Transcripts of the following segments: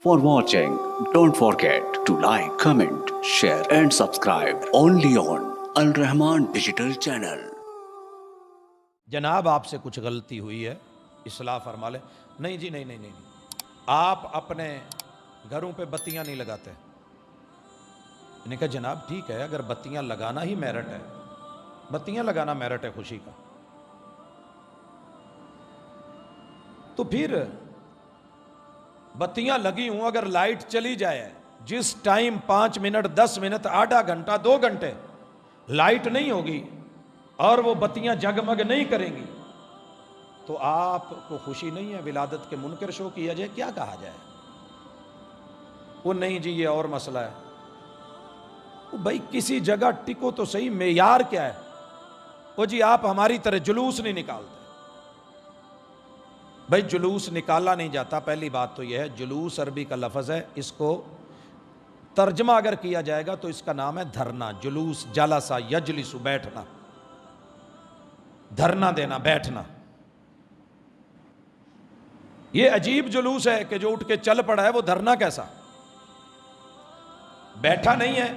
For watching, don't forget to like, comment, share and subscribe only on Al Rahman Digital Channel. जनाब आपसे कुछ गलती हुई है, इस्लाह फरमा ले। नहीं जी, नहीं, आप अपने घरों पे बत्तियां नहीं लगाते। मैंने कहा जनाब ठीक है, अगर बत्तियां लगाना ही मेरिट है, बत्तियां लगाना मेरिट है खुशी का, तो फिर बत्तियां लगी हूं, अगर लाइट चली जाए, जिस टाइम 5 मिनट 10 मिनट आधा घंटा 2 घंटे लाइट नहीं होगी और वो बत्तियां जगमग नहीं करेंगी, तो आपको खुशी नहीं है? विलादत के मुनकर शो किया जाए, क्या कहा जाए? वो नहीं जी, ये और मसला है। वो भाई किसी जगह टिको तो सही, मेयार क्या है? वो जी आप हमारी तरह जुलूस नहीं निकालते। भाई जुलूस निकाला नहीं जाता। पहली बात तो यह है, जुलूस अरबी का लफ्ज़ है, इसको तर्जमा अगर किया जाएगा तो इसका नाम है धरना। जुलूस जलसा यजलिसु, बैठना, धरना देना, बैठना। ये अजीब जुलूस है कि जो उठ के चल पड़ा है, वो धरना कैसा? बैठा नहीं है,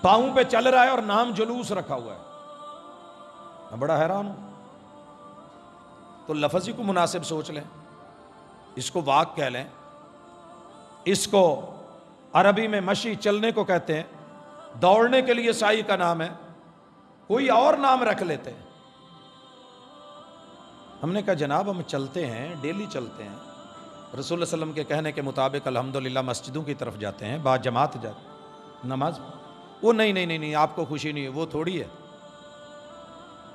पांव पे चल रहा है और नाम जुलूस रखा हुआ है। मैं बड़ा हैरान हूं। तो लफ्ज़ ही को मुनासिब सोच लें, इसको वाक कह लें, इसको अरबी में मशी चलने को कहते हैं, दौड़ने के लिए साई का नाम है, कोई और नाम रख लेते हैं। हमने कहा जनाब हम चलते हैं, डेली चलते हैं, रसूल सल्लम के कहने के मुताबिक अल्हम्दुलिल्लाह मस्जिदों की तरफ जाते हैं, बाद जमात जाते नमाज। वो नहीं, आपको खुशी नहीं है, वो थोड़ी है।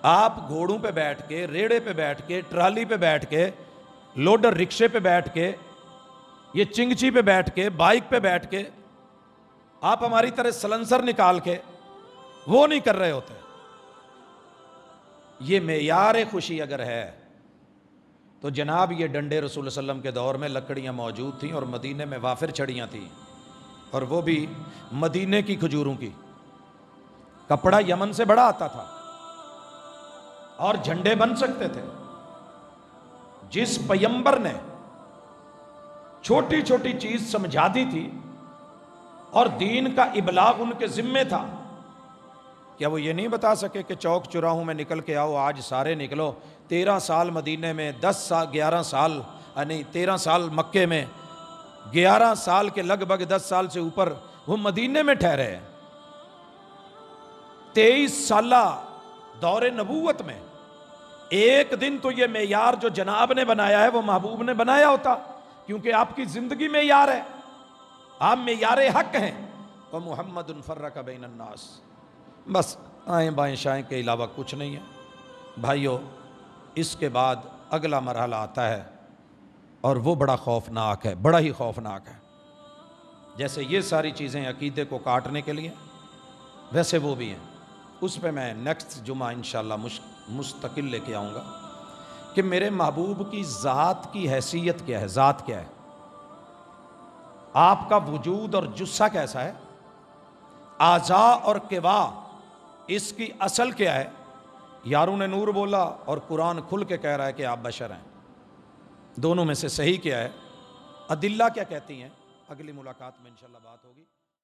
आप घोड़ों पे बैठ के, रेड़े पे बैठ के, ट्राली पे बैठ के, लोडर रिक्शे पे बैठ के, ये चिंगची पे बैठ के, बाइक पे बैठ के, आप हमारी तरह सलेंसर निकाल के वो नहीं कर रहे होते। ये मेयार खुशी अगर है तो जनाब ये डंडे रसूल सल्लम के दौर में लकड़ियां मौजूद थीं और मदीने में वाफिर छड़ियां थीं, और वो भी मदीने की खजूरों की। कपड़ा यमन से बड़ा आता था और झंडे बन सकते थे। जिस पैगंबर ने छोटी छोटी चीज समझा दी थी और दीन का इबलाग उनके जिम्मे था, क्या वो ये नहीं बता सके कि चौक चौराहों में निकल के आओ, आज सारे निकलो? 13 साल मदीने में, 11 साल, नहीं 13 साल मक्के में, 11 साल के लगभग 10 साल से ऊपर वो मदीने में ठहरे हैं। 23 साला दौरे नबूवत में एक दिन तो ये मेयार जो जनाब ने बनाया है वो महबूब ने बनाया होता, क्योंकि आपकी जिंदगी मेयार है, आप मेयार हक हैं। और मुहम्मदुन फर्रक बैन अन्नास, बस आएं बाएं शाएं के अलावा कुछ नहीं है। भाइयों, इसके बाद अगला मरहला आता है और वो बड़ा खौफनाक है, बड़ा ही खौफनाक है। जैसे ये सारी चीज़ें अकीदे को काटने के लिए, वैसे वो भी हैं। उस पर मैं नेक्स्ट जुमा इंशाअल्लाह मुस्तकिल लेके आऊँगा कि मेरे महबूब की ज़ात की हैसियत क्या है, ज़ात क्या है, आपका वजूद और जुस्सा कैसा है, आज़ा और किवा इसकी असल क्या है। यारों ने नूर बोला और कुरान खुल के कह रहा है कि आप बशर हैं। दोनों में से सही क्या है, अदिल्ला क्या कहती हैं? अगली मुलाकात में इंशाअल्लाह बात होगी।